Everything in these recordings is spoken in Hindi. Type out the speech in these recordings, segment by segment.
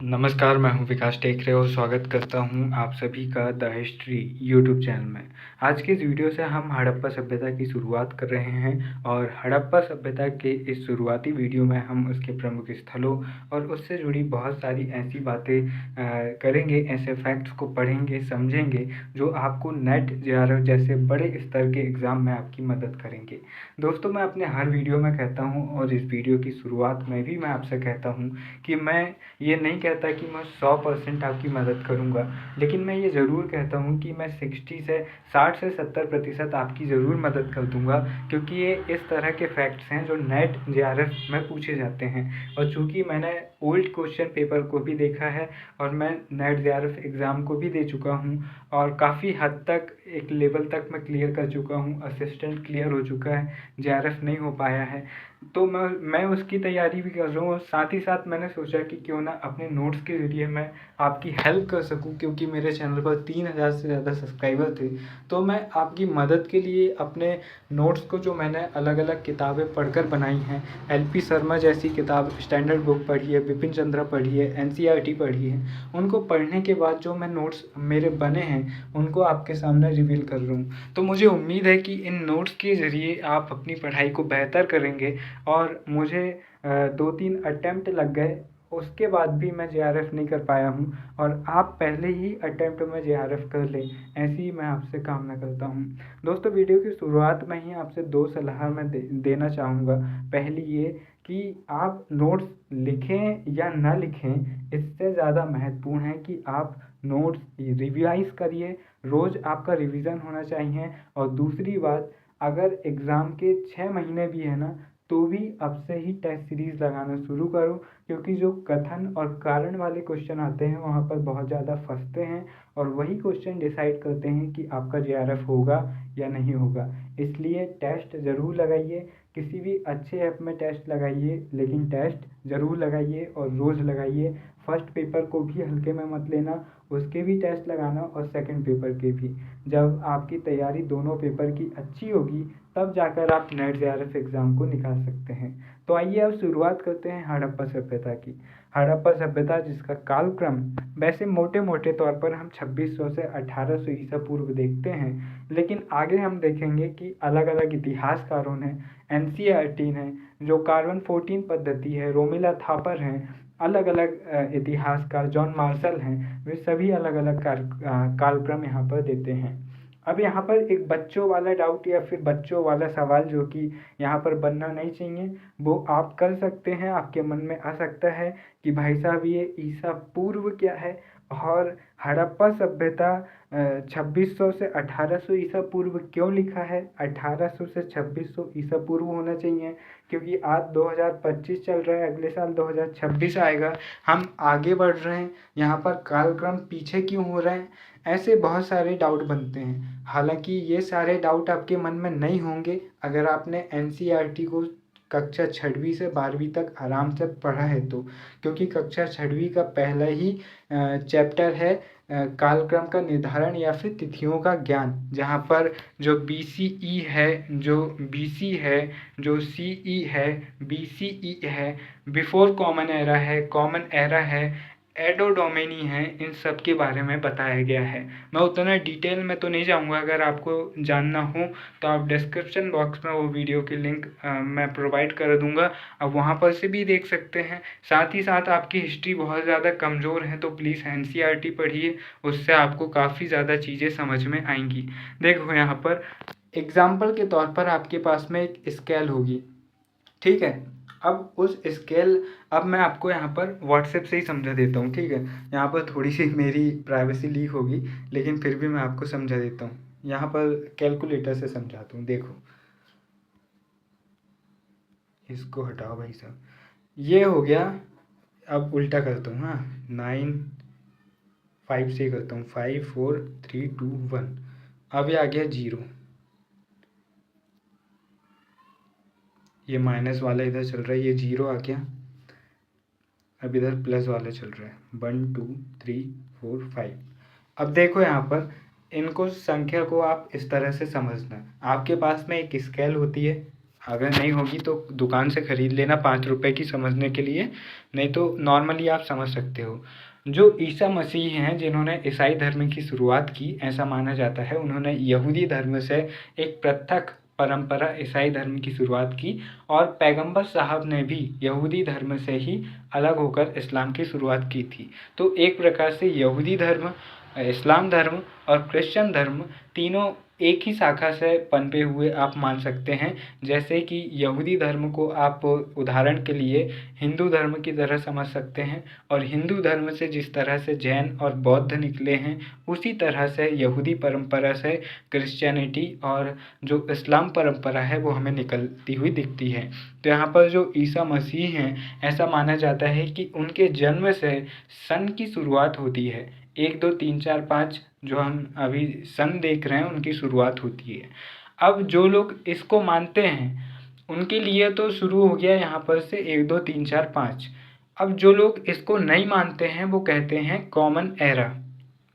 नमस्कार, मैं हूँ विकास टेकरे और स्वागत करता हूँ आप सभी का द हिस्ट्री यूट्यूब चैनल में। आज के इस वीडियो से हम हड़प्पा सभ्यता की शुरुआत कर रहे हैं और हड़प्पा सभ्यता के इस शुरुआती वीडियो में हम उसके प्रमुख स्थलों और उससे जुड़ी बहुत सारी ऐसी बातें करेंगे, ऐसे फैक्ट्स को पढ़ेंगे, समझेंगे जो आपको नेट जेआरएफ जैसे बड़े स्तर के एग्ज़ाम में आपकी मदद करेंगे। दोस्तों, मैं अपने हर वीडियो में कहता हूँ और इस वीडियो की शुरुआत में भी मैं आपसे कहता हूँ कि मैं ये नहीं कहता कि मैं 100% आपकी मदद करूँगा, लेकिन मैं ये ज़रूर कहता हूँ कि मैं 60 से 70% आपकी ज़रूर मदद कर दूँगा, क्योंकि ये इस तरह के फैक्ट्स हैं जो नेट जेआरएफ में पूछे जाते हैं। और चूँकि मैंने ओल्ड क्वेश्चन पेपर को भी देखा है और मैं नेट जेआरएफ एग्ज़ाम को भी दे चुका हूँ और काफ़ी हद तक एक लेवल तक मैं क्लियर कर चुका हूँ, असिस्टेंट क्लियर हो चुका है, जेआरएफ नहीं हो पाया है। तो मैं उसकी तैयारी भी कर रहा हूँ और साथ ही साथ मैंने सोचा कि क्यों ना अपने नोट्स के ज़रिए मैं आपकी हेल्प कर सकूँ, क्योंकि मेरे चैनल पर 3000 से ज़्यादा सब्सक्राइबर थे। तो मैं आपकी मदद के लिए अपने नोट्स को, जो मैंने अलग अलग किताबें पढ़कर बनाई हैं, एलपी शर्मा जैसी किताब, स्टैंडर्ड बुक पढ़ी है, बिपिन चंद्रा पढ़ी है, एनसीईआरटी पढ़ी है, उनको पढ़ने के बाद जो मैं नोट्स मेरे बने हैं उनको आपके सामने रिवील कर रहा हूँ। तो मुझे उम्मीद है कि इन नोट्स के ज़रिए आप अपनी पढ़ाई को बेहतर करेंगे। और मुझे 2-3 अटेम्प्ट लग गए, उसके बाद भी मैं जेआरएफ नहीं कर पाया हूँ और आप पहले ही अटेम्प्ट में जेआरएफ कर लें, ऐसी ही मैं आपसे कामना करता हूँ। दोस्तों, वीडियो की शुरुआत में ही आपसे 2 सलाह मैं देना चाहूँगा। पहली ये कि आप नोट्स लिखें या ना लिखें, इससे ज़्यादा महत्वपूर्ण है कि आप नोट्स रिवाइज़ करिए, रोज़ आपका रिवीजन होना चाहिए। और दूसरी बात, अगर एग्ज़ाम के 6 महीने भी है ना, तो भी अब से ही टेस्ट सीरीज़ लगाना शुरू करो, क्योंकि जो कथन और कारण वाले क्वेश्चन आते हैं वहाँ पर बहुत ज़्यादा फंसते हैं और वही क्वेश्चन डिसाइड करते हैं कि आपका जेआरएफ होगा या नहीं होगा। इसलिए टेस्ट ज़रूर लगाइए, किसी भी अच्छे ऐप में टेस्ट लगाइए, लेकिन टेस्ट ज़रूर लगाइए और रोज़ लगाइए। फर्स्ट पेपर को भी हल्के में मत लेना, उसके भी टेस्ट लगाना और सेकंड पेपर के भी। जब आपकी तैयारी दोनों पेपर की अच्छी होगी, तब जाकर आप नेट जेआरएफ एग्ज़ाम को निकाल सकते हैं। तो आइए अब शुरुआत करते हैं हड़प्पा सभ्यता की। हड़प्पा सभ्यता, जिसका कालक्रम वैसे मोटे मोटे तौर पर हम 2600 से 1800 ईसा पूर्व देखते हैं, लेकिन आगे हम देखेंगे कि अलग अलग इतिहासकारों ने, एनसीईआरटी ने, जो कार्बन 14 पद्धति है, रोमिला थापर हैं, अलग अलग इतिहासकार, जॉन मार्शल हैं, वे सभी अलग अलग कालक्रम यहाँ पर देते हैं। अब यहाँ पर एक बच्चों वाला डाउट या फिर बच्चों वाला सवाल जो कि यहाँ पर बनना नहीं चाहिए, वो आप कर सकते हैं। आपके मन में आ सकता है कि भाई साहब, ये ईसा पूर्व क्या है और हड़प्पा सभ्यता 2600 से 1800 ईसा पूर्व क्यों लिखा है? 1800 से 2600 ईसा पूर्व होना चाहिए, क्योंकि आज 2025 चल रहा है, अगले साल 2026 आएगा, हम आगे बढ़ रहे हैं, यहाँ पर कालक्रम पीछे क्यों हो रहे हैं? ऐसे बहुत सारे डाउट बनते हैं। हालांकि ये सारे डाउट आपके मन में नहीं होंगे अगर आपने एनसीईआरटी को कक्षा 6वीं से 12वीं तक आराम से पढ़ा है तो, क्योंकि कक्षा 6वीं का पहला ही चैप्टर है कालक्रम का निर्धारण या फिर तिथियों का ज्ञान, जहाँ पर जो बीसीई है, जो बीसी है, जो सीई है, बीसीई है, बिफोर कॉमन एरा है, कॉमन एरा है, एडो डोमेनी है, इन सब के बारे में बताया गया है। मैं उतना डिटेल में तो नहीं जाऊंगा, अगर आपको जानना हो तो आप डिस्क्रिप्शन बॉक्स में वो वीडियो की लिंक मैं प्रोवाइड कर दूंगा, आप वहाँ पर से भी देख सकते हैं। साथ ही साथ आपकी हिस्ट्री बहुत ज़्यादा कमज़ोर है तो प्लीज़ एनसीईआरटी पढ़िए, उससे आपको काफ़ी ज़्यादा चीज़ें समझ में आएंगी। देखो, यहाँ पर एग्जाम्पल के तौर पर आपके पास में एक स्केल होगी, ठीक है। अब उस स्केल, अब मैं आपको यहाँ पर व्हाट्सएप से ही समझा देता हूँ, ठीक है। यहाँ पर थोड़ी सी मेरी प्राइवेसी लीक होगी, लेकिन फिर भी मैं आपको समझा देता हूँ। यहाँ पर कैलकुलेटर से समझाता हूँ। देखो, इसको हटाओ भाई साहब, ये हो गया। अब उल्टा करता हूँ, हाँ, 9 5 से करता हूँ, 5 4 3 2 1। अब ये आ गया 0, ये माइनस वाला इधर चल रहा है, ये 0 आ गया। अब इधर प्लस वाला चल रहा है, 1 2 3 4 5। अब देखो, यहाँ पर इनको, संख्या को आप इस तरह से समझना। आपके पास में एक स्केल होती है, अगर नहीं होगी तो दुकान से ख़रीद लेना 5 रुपए की समझने के लिए, नहीं तो नॉर्मली आप समझ सकते हो। जो ईसा मसीह हैं जिन्होंने ईसाई धर्म की शुरुआत की, ऐसा माना जाता है उन्होंने यहूदी धर्म से एक पृथक परंपरा ईसाई धर्म की शुरुआत की, और पैगंबर साहब ने भी यहूदी धर्म से ही अलग होकर इस्लाम की शुरुआत की थी। तो एक प्रकार से यहूदी धर्म, इस्लाम धर्म और क्रिश्चियन धर्म तीनों एक ही शाखा से पनपे हुए आप मान सकते हैं। जैसे कि यहूदी धर्म को आप उदाहरण के लिए हिंदू धर्म की तरह समझ सकते हैं, और हिंदू धर्म से जिस तरह से जैन और बौद्ध निकले हैं, उसी तरह से यहूदी परंपरा से क्रिश्चियनिटी और जो इस्लाम परंपरा है वो हमें निकलती हुई दिखती है। तो यहाँ पर जो ईसा मसीह हैं, ऐसा माना जाता है कि उनके जन्म से सन की शुरुआत होती है। 1 2 3 4 5 जो हम अभी सन देख रहे हैं उनकी शुरुआत होती है। अब जो लोग इसको मानते हैं उनके लिए तो शुरू हो गया यहाँ पर से 1 2 3 4 5। अब जो लोग इसको नहीं मानते हैं वो कहते हैं कॉमन एरा।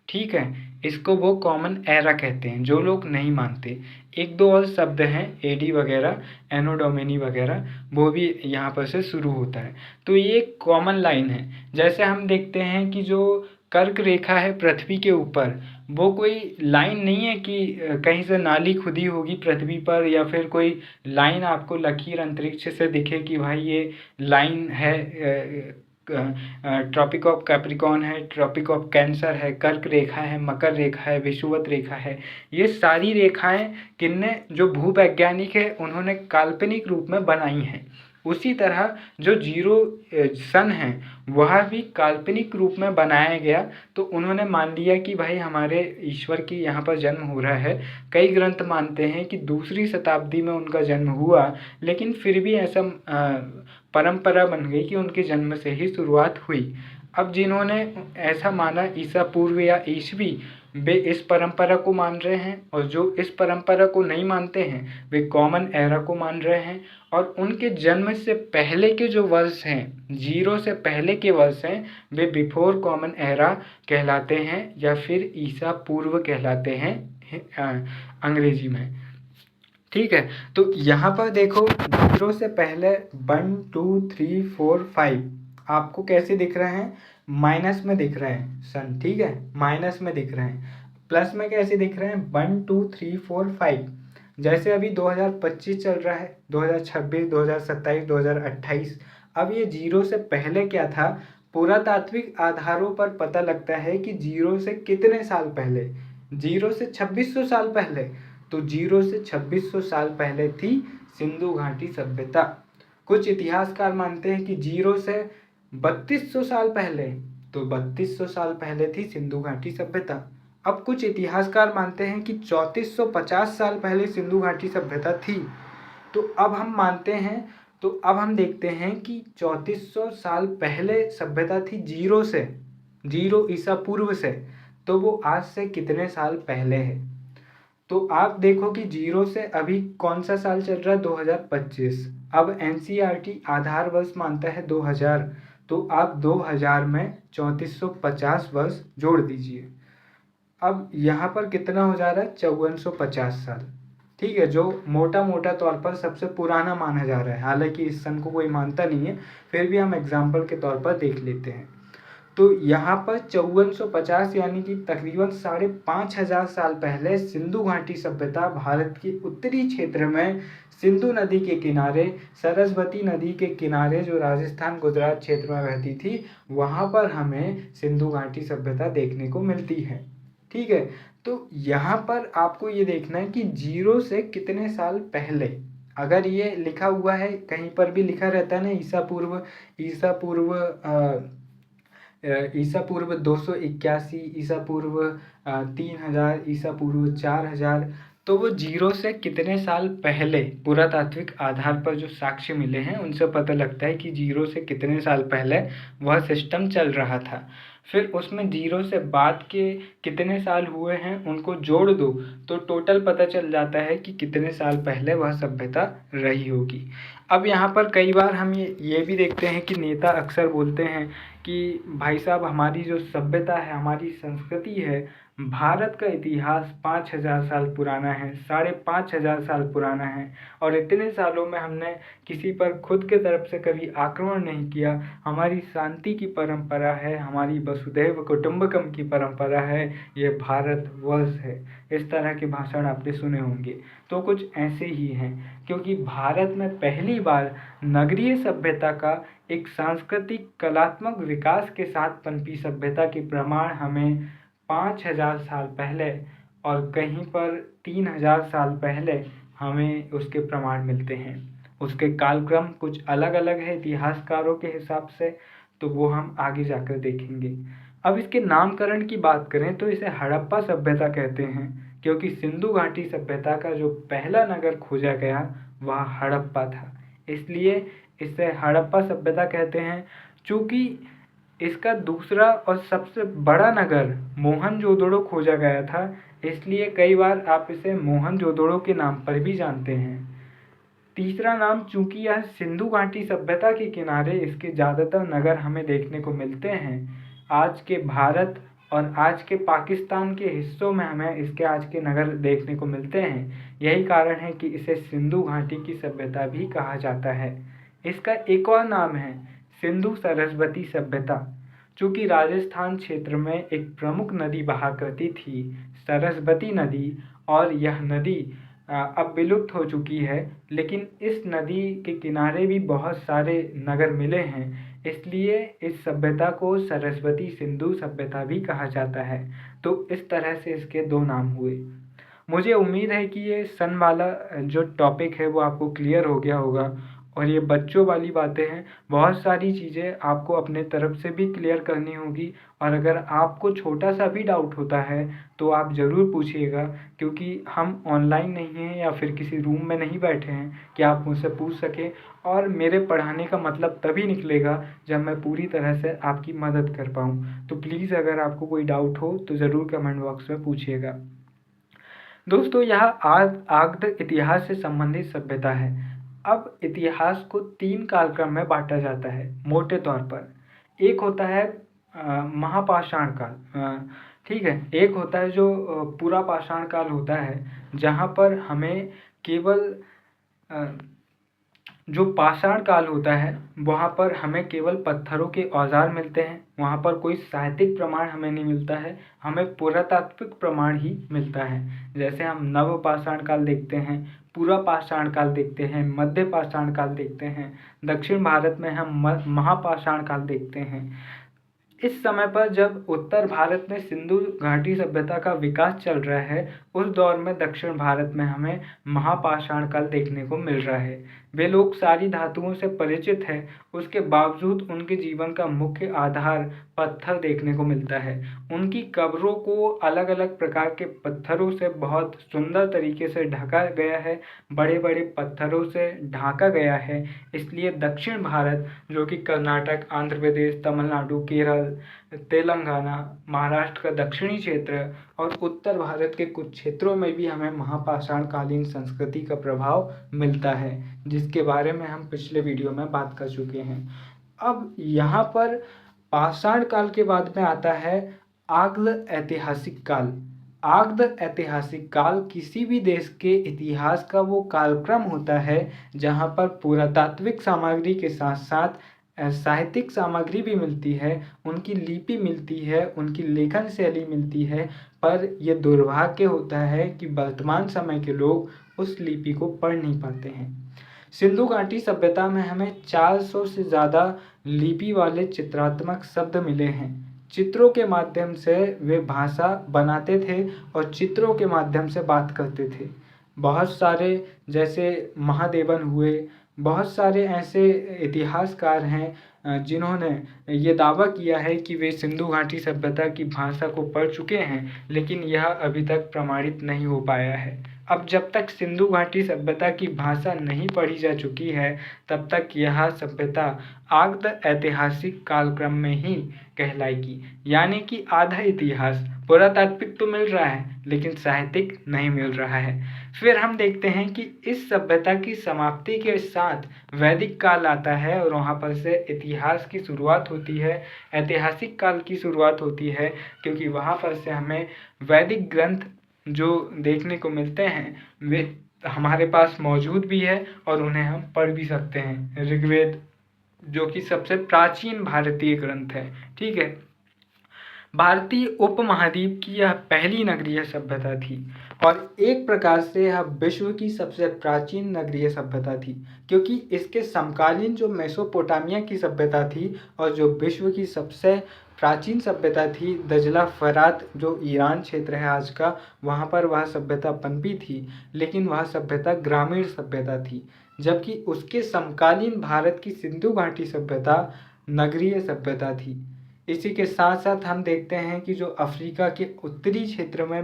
ठीक है, इसको वो कॉमन एरा कहते हैं, जो लोग नहीं मानते। एक दो और शब्द हैं एडी वगैरह, एनो डोमिनी वगैरह, वो भी यहाँ पर से शुरू होता है। तो ये एक कॉमन लाइन है। जैसे हम देखते हैं कि जो कर्क रेखा है पृथ्वी के ऊपर, वो कोई लाइन नहीं है कि कहीं से नाली खुदी होगी पृथ्वी पर, या फिर कोई लाइन आपको लकीर अंतरिक्ष से दिखे कि भाई ये लाइन है, ट्रॉपिक ऑफ कैप्रिकॉर्न है, ट्रॉपिक ऑफ कैंसर है, कर्क रेखा है, मकर रेखा है, विषुवत रेखा है। ये सारी रेखाएं किनने, जो भूवैज्ञानिक है उन्होंने काल्पनिक रूप में बनाई हैं। उसी तरह जो जीरो सन है वह भी काल्पनिक रूप में बनाया गया। तो उन्होंने मान लिया कि भाई हमारे ईश्वर की यहाँ पर जन्म हो रहा है। कई ग्रंथ मानते हैं कि दूसरी शताब्दी में उनका जन्म हुआ, लेकिन फिर भी ऐसा परंपरा बन गई कि उनके जन्म से ही शुरुआत हुई। अब जिन्होंने ऐसा माना ईसा पूर्व या ईसवी, वे इस परंपरा को मान रहे हैं, और जो इस परंपरा को नहीं मानते हैं वे कॉमन एरा को मान रहे हैं। और उनके जन्म से पहले के जो वर्ष हैं, जीरो से पहले के वर्ष हैं, वे बिफोर कॉमन एरा कहलाते हैं, या फिर ईसा पूर्व कहलाते हैं अंग्रेजी में। ठीक है, तो यहाँ पर देखो जीरो से पहले 1 2 3 4 5 आपको कैसे दिख रहे हैं, माइनस में दिख रहे हैं सन। ठीक है, माइनस में दिख रहे हैं। प्लस में कैसे दिख रहे हैं, 1 2 3 4 5। जैसे अभी 2025 चल रहा है, 2026 2027 2028। अब ये जीरो से पहले क्या था, पुरातात्विक आधारों पर पता लगता है कि जीरो से कितने साल पहले, जीरो से 2600 साल पहले। तो जीरो से 2600 साल पहले थी सिंधु घाटी सभ्यता। कुछ इतिहासकार मानते हैं कि जीरो से 3200 साल पहले, तो 3200 साल पहले थी सिंधु घाटी सभ्यता। अब कुछ इतिहासकार मानते हैं कि 3450 साल पहले सिंधु घाटी सभ्यता थी। तो अब हम मानते हैं, तो अब हम देखते हैं कि 3400 साल पहले सभ्यता थी जीरो से, जीरो ईसा पूर्व से। तो वो आज से कितने साल पहले है। तो आप देखो कि जीरो से अभी कौन सा साल चल रहा है, 2025। अब एनसीईआरटी आधार वर्ष मानता है 2000। तो आप 2000 में 3450 वर्ष जोड़ दीजिए। अब यहाँ पर कितना हो जा रहा है, 5450 साल। ठीक है, जो मोटा मोटा तौर पर सबसे पुराना माना जा रहा है। हालांकि इस सन को कोई मानता नहीं है, फिर भी हम एग्जाम्पल के तौर पर देख लेते हैं। तो यहाँ पर 5450 यानी कि तकरीबन 5500 साल पहले सिंधु घाटी सभ्यता भारत के उत्तरी क्षेत्र में सिंधु नदी के किनारे, सरस्वती नदी के किनारे, जो राजस्थान गुजरात क्षेत्र में बहती थी, वहाँ पर हमें सिंधु घाटी सभ्यता देखने को मिलती है। ठीक है, तो यहाँ पर आपको ये देखना है कि जीरो से कितने साल पहले। अगर ये लिखा हुआ है, कहीं पर भी लिखा रहता है ना ईसा पूर्व, ईसा पूर्व 281, ईसा पूर्व 3000, ईसा पूर्व 4000, तो वो जीरो से कितने साल पहले पुरातात्विक आधार पर जो साक्ष्य मिले हैं उनसे पता लगता है कि जीरो से कितने साल पहले वह सिस्टम चल रहा था। फिर उसमें जीरो से बाद के कितने साल हुए हैं उनको जोड़ दो, तो टोटल पता चल जाता है कि कितने साल पहले वह सभ्यता रही होगी। अब यहाँ पर कई बार हम ये भी देखते हैं कि नेता अक्सर बोलते हैं कि भाई साहब हमारी जो सभ्यता है, हमारी संस्कृति है, भारत का इतिहास 5000 साल पुराना है, 5500 साल पुराना है और इतने सालों में हमने किसी पर खुद के तरफ से कभी आक्रमण नहीं किया। हमारी शांति की परंपरा है, हमारी वसुधैव कुटुंबकम की परंपरा है, ये भारतवर्ष है। इस तरह के भाषण आपने सुने होंगे, तो कुछ ऐसे ही हैं, क्योंकि भारत में पहली बार नगरीय सभ्यता का एक सांस्कृतिक कलात्मक विकास के साथ पनपी सभ्यता के प्रमाण हमें 5000 साल पहले और कहीं पर 3000 साल पहले हमें उसके प्रमाण मिलते हैं। उसके कालक्रम कुछ अलग अलग है इतिहासकारों के हिसाब से, तो वो हम आगे जाकर देखेंगे। अब इसके नामकरण की बात करें तो इसे हड़प्पा सभ्यता कहते हैं, क्योंकि सिंधु घाटी सभ्यता का जो पहला नगर खोजा गया वह हड़प्पा था, इसलिए इसे हड़प्पा सभ्यता कहते हैं। चूँकि इसका दूसरा और सबसे बड़ा नगर मोहनजोदड़ो खोजा गया था, इसलिए कई बार आप इसे मोहनजोदड़ो के नाम पर भी जानते हैं। तीसरा नाम, चूंकि यह सिंधु घाटी सभ्यता के किनारे इसके ज़्यादातर नगर हमें देखने को मिलते हैं, आज के भारत और आज के पाकिस्तान के हिस्सों में हमें इसके आज के नगर देखने को मिलते हैं। यही कारण है कि इसे सिंधु घाटी की सभ्यता भी कहा जाता है। इसका एक और नाम है सिंधु सरस्वती सभ्यता। चूँकि राजस्थान क्षेत्र में एक प्रमुख नदी बहा करती थी, सरस्वती नदी, और यह नदी अब विलुप्त हो चुकी है, लेकिन इस नदी के किनारे भी बहुत सारे नगर मिले हैं, इसलिए इस सभ्यता को सरस्वती सिंधु सभ्यता भी कहा जाता है। तो इस तरह से इसके दो नाम हुए। मुझे उम्मीद है कि ये सन वाला जो टॉपिक है वो आपको क्लियर हो गया होगा, और ये बच्चों वाली बातें हैं, बहुत सारी चीज़ें आपको अपने तरफ से भी क्लियर करनी होगी। और अगर आपको छोटा सा भी डाउट होता है तो आप ज़रूर पूछिएगा, क्योंकि हम ऑनलाइन नहीं हैं या फिर किसी रूम में नहीं बैठे हैं कि आप मुझसे पूछ सकें। और मेरे पढ़ाने का मतलब तभी निकलेगा जब मैं पूरी तरह से आपकी मदद कर पाऊँ। तो प्लीज़ अगर आपको कोई डाउट हो तो ज़रूर कमेंट बॉक्स में पूछिएगा। दोस्तों, यह आग्द इतिहास से संबंधित सभ्यता है। अब इतिहास को 3 कालक्रम में बांटा जाता है मोटे तौर पर। एक होता है महापाषाण काल, ठीक है। एक होता है जो पूरा पाषाण काल होता है, जहाँ पर हमें केवल जो पाषाण काल होता है वहाँ पर हमें केवल पत्थरों के औजार मिलते हैं, वहाँ पर कोई साहित्यिक प्रमाण हमें नहीं मिलता है, हमें पुरातात्विक प्रमाण ही मिलता है। जैसे हम नव पाषाण काल देखते हैं, पूरा पाषाण काल देखते हैं, मध्य पाषाण काल देखते हैं, दक्षिण भारत में हम महापाषाण काल देखते हैं। इस समय पर जब उत्तर भारत में सिंधु घाटी सभ्यता का विकास चल रहा है, उस दौर में दक्षिण भारत में हमें महापाषाण काल देखने को मिल रहा है। वे लोग सारी धातुओं से परिचित हैं, उसके बावजूद उनके जीवन का मुख्य आधार पत्थर देखने को मिलता है। उनकी कब्रों को अलग अलग प्रकार के पत्थरों से बहुत सुंदर तरीके से ढका गया है, बड़े बड़े पत्थरों से ढाका गया है। इसलिए दक्षिण भारत, जो कि कर्नाटक, आंध्र प्रदेश, तमिलनाडु, केरल, तेलंगाना, महाराष्ट्र का दक्षिणी क्षेत्र और उत्तर भारत के कुछ क्षेत्रों में भी हमें महापाषाण कालीन संस्कृति का प्रभाव मिलता है, जिसके बारे में हम पिछले वीडियो में बात कर चुके हैं। अब यहाँ पर पाषाण काल के बाद में आता है आग्ल ऐतिहासिक काल। आग्द ऐतिहासिक काल किसी भी देश के इतिहास का वो कालक्रम होता है जहाँ पर पुरातात्विक सामग्री के साथ साथ साहित्यिक सामग्री भी मिलती है, उनकी लिपि मिलती है, उनकी लेखन शैली मिलती है। पर यह दुर्भाग्य होता है कि वर्तमान समय के लोग उस लिपि को पढ़ नहीं पाते हैं। सिंधु घाटी सभ्यता में हमें 400 से ज़्यादा लिपि वाले चित्रात्मक शब्द मिले हैं। चित्रों के माध्यम से वे भाषा बनाते थे और चित्रों के माध्यम से बात करते थे। बहुत सारे, जैसे महादेवन हुए, बहुत सारे ऐसे इतिहासकार हैं जिन्होंने ये दावा किया है कि वे सिंधु घाटी सभ्यता की भाषा को पढ़ चुके हैं, लेकिन यह अभी तक प्रमाणित नहीं हो पाया है। अब जब तक सिंधु घाटी सभ्यता की भाषा नहीं पढ़ी जा चुकी है तब तक यह सभ्यता आर्द्र ऐतिहासिक कालक्रम में ही कहलाएगी। यानी कि आधा इतिहास, पुरातात्विक तो मिल रहा है लेकिन साहित्यिक नहीं मिल रहा है। फिर हम देखते हैं कि इस सभ्यता की समाप्ति के साथ वैदिक काल आता है और वहाँ पर से इतिहास की शुरुआत होती है, ऐतिहासिक काल की शुरुआत होती है, क्योंकि वहाँ पर से हमें वैदिक ग्रंथ जो देखने को मिलते हैं वे हमारे पास मौजूद भी है और उन्हें हम पढ़ भी सकते हैं। ऋग्वेद जो कि सबसे प्राचीन भारतीय ग्रंथ है, ठीक है। भारतीय उपमहाद्वीप की यह पहली नगरीय सभ्यता थी और एक प्रकार से यह विश्व की सबसे प्राचीन नगरीय सभ्यता थी, क्योंकि इसके समकालीन जो मेसोपोटामिया की सभ्यता थी और जो विश्व की सबसे प्राचीन सभ्यता थी दजला फरात जो ईरान क्षेत्र है आज का, वहाँ पर वह सभ्यता पनपी थी, लेकिन वह सभ्यता ग्रामीण सभ्यता थी। जबकि उसके समकालीन भारत की सिंधु घाटी सभ्यता नगरीय सभ्यता थी। इसी के साथ साथ हम देखते हैं कि जो अफ्रीका के उत्तरी क्षेत्र में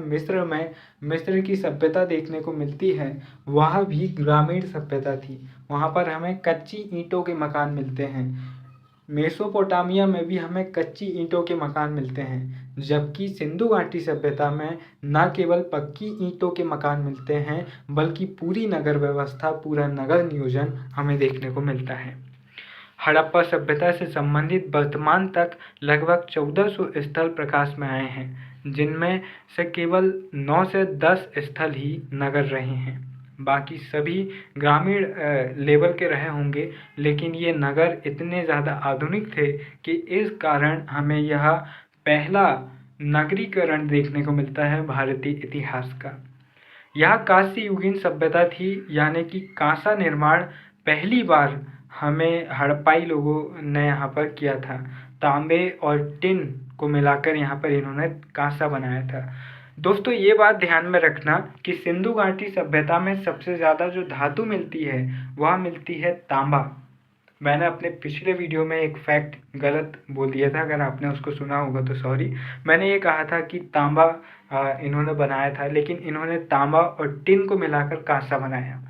मिस्र की सभ्यता देखने को मिलती है वह भी ग्रामीण सभ्यता थी। वहाँ पर हमें कच्ची ईंटों के मकान मिलते हैं। मेसोपोटामिया में भी हमें कच्ची ईंटों के मकान मिलते हैं, जबकि सिंधु घाटी सभ्यता में न केवल पक्की ईंटों के मकान मिलते हैं बल्कि पूरी नगर व्यवस्था, पूरा नगर नियोजन हमें देखने को मिलता है। हड़प्पा सभ्यता से संबंधित वर्तमान तक लगभग 1400 स्थल प्रकाश में आए हैं, जिनमें से केवल 9 से 10 स्थल ही नगर रहे हैं। बाकी सभी ग्रामीण लेवल के रहे होंगे, लेकिन ये नगर इतने ज़्यादा आधुनिक थे कि इस कारण हमें यह पहला नगरीकरण देखने को मिलता है भारतीय इतिहास का। यह कांस्य युगीन सभ्यता थी, यानी कि कांसा निर्माण पहली बार हमें हड़प्पाई लोगों ने यहाँ पर किया था। तांबे और टिन को मिलाकर यहाँ पर इन्होंने कांसा बनाया था। दोस्तों ये बात ध्यान में रखना कि सिंधु घाटी सभ्यता में सबसे ज़्यादा जो धातु मिलती है वह मिलती है तांबा। मैंने अपने पिछले वीडियो में एक फैक्ट गलत बोल दिया था, अगर आपने उसको सुना होगा तो सॉरी। मैंने ये कहा था कि तांबा इन्होंने बनाया था, लेकिन इन्होंने तांबा और टिन को मिलाकर कांसा बनाया।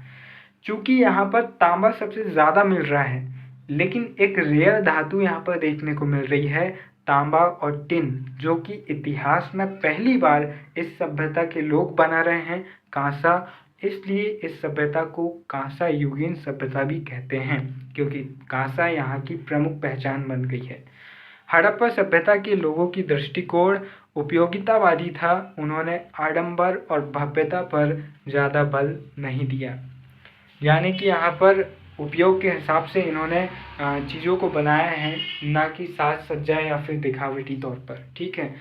चूँकि यहाँ पर तांबा सबसे ज़्यादा मिल रहा है, लेकिन एक रेयर धातु यहाँ पर देखने को मिल रही है, तांबा और टिन, जो कि इतिहास में पहली बार इस सभ्यता के लोग बना रहे हैं, कांसा। इसलिए इस सभ्यता को कांसा युगीन सभ्यता भी कहते हैं, क्योंकि कांसा यहाँ की प्रमुख पहचान बन गई है। हड़प्पा सभ्यता के लोगों की दृष्टिकोण उपयोगितावादी था। उन्होंने आडंबर और भव्यता पर ज़्यादा बल नहीं दिया, यानी कि यहाँ पर उपयोग के हिसाब से इन्होंने चीज़ों को बनाया है, ना कि साज सज्जा या फिर दिखावटी तौर पर, ठीक है।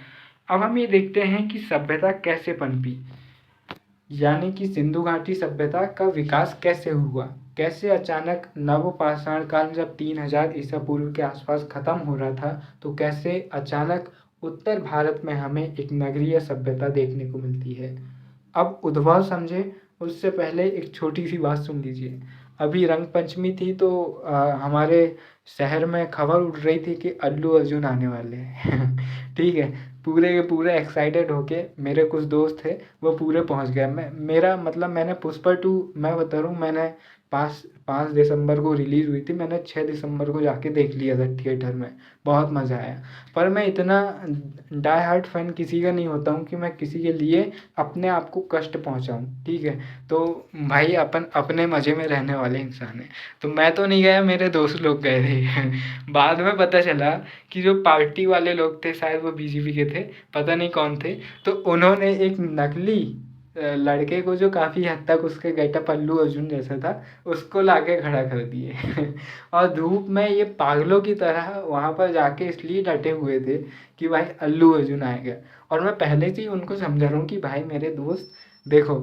अब हम ये देखते हैं कि सभ्यता कैसे पनपी, यानी कि सिंधु घाटी सभ्यता का विकास कैसे हुआ, कैसे अचानक नवपाषाण काल जब 3000 ईसा पूर्व के आसपास ख़त्म हो रहा था, तो कैसे अचानक उत्तर भारत में हमें एक नगरीय सभ्यता देखने को मिलती है। अब उद्भव समझे उससे पहले एक छोटी सी बात सुन लीजिए। अभी रंग पंचमी थी तो हमारे शहर में खबर उड़ रही थी कि अल्लू अर्जुन आने वाले हैं ठीक है, पूरे के पूरे एक्साइटेड होके मेरे कुछ दोस्त थे वो पूरे पहुंच गए। मैंने पुष्पा 2 मैं बता रहा हूँ, मैंने 5 दिसंबर को रिलीज़ हुई थी, मैंने 6 दिसंबर को जाके देख लिया था थिएटर में, बहुत मज़ा आया। पर मैं इतना डाई हार्ट फैन किसी का नहीं होता हूँ कि मैं किसी के लिए अपने आप को कष्ट पहुँचाऊँ, ठीक है। तो भाई अपन अपने मज़े में रहने वाले इंसान हैं, तो मैं तो नहीं गया, मेरे दोस्त लोग गए थे बाद में पता चला कि जो पार्टी वाले लोग थे, शायद वो बीजेपी के थे, पता नहीं कौन थे, तो उन्होंने एक नकली लड़के को जो काफ़ी हद तक उसके गेटअप अल्लू अर्जुन जैसा था उसको लाके खड़ा कर दिए और धूप में ये पागलों की तरह वहाँ पर जाके इसलिए डटे हुए थे कि भाई अल्लू अर्जुन आएगा। और मैं पहले से ही उनको समझा रहा हूँ कि भाई मेरे दोस्त देखो,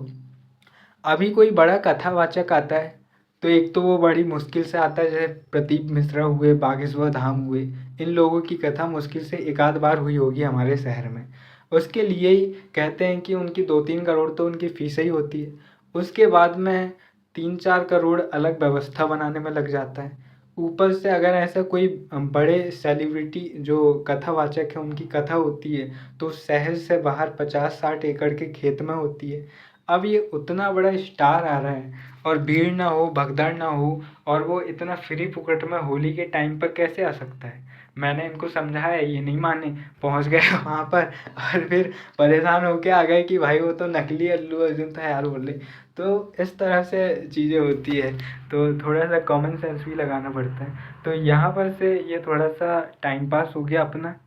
अभी कोई बड़ा कथावाचक आता है तो एक तो वो बड़ी मुश्किल से आता है, जैसे प्रदीप मिश्रा हुए, बागेश्वर धाम हुए, इन लोगों की कथा मुश्किल से एक आध बार हुई होगी हमारे शहर में। उसके लिए ही कहते हैं कि उनकी 2-3 करोड़ तो उनकी फीस ही होती है, उसके बाद में 3-4 करोड़ अलग व्यवस्था बनाने में लग जाता है। ऊपर से अगर ऐसा कोई बड़े सेलिब्रिटी जो कथावाचक है उनकी कथा होती है तो शहर से बाहर 50-60 एकड़ के खेत में होती है। अब ये उतना बड़ा स्टार आ रहा है और भीड़ ना हो, भगदड़ ना हो, और वो इतना फ्री फुकट में होली के टाइम पर कैसे आ सकता है। मैंने इनको समझाया, ये नहीं माने, पहुंच गए वहाँ पर और फिर परेशान होके आ गए कि भाई वो तो नकली अल्लू अर्जुन था यार बोले। तो इस तरह से चीज़ें होती है, तो थोड़ा सा कॉमन सेंस भी लगाना पड़ता है। तो यहाँ पर से ये थोड़ा सा टाइम पास हो गया अपना।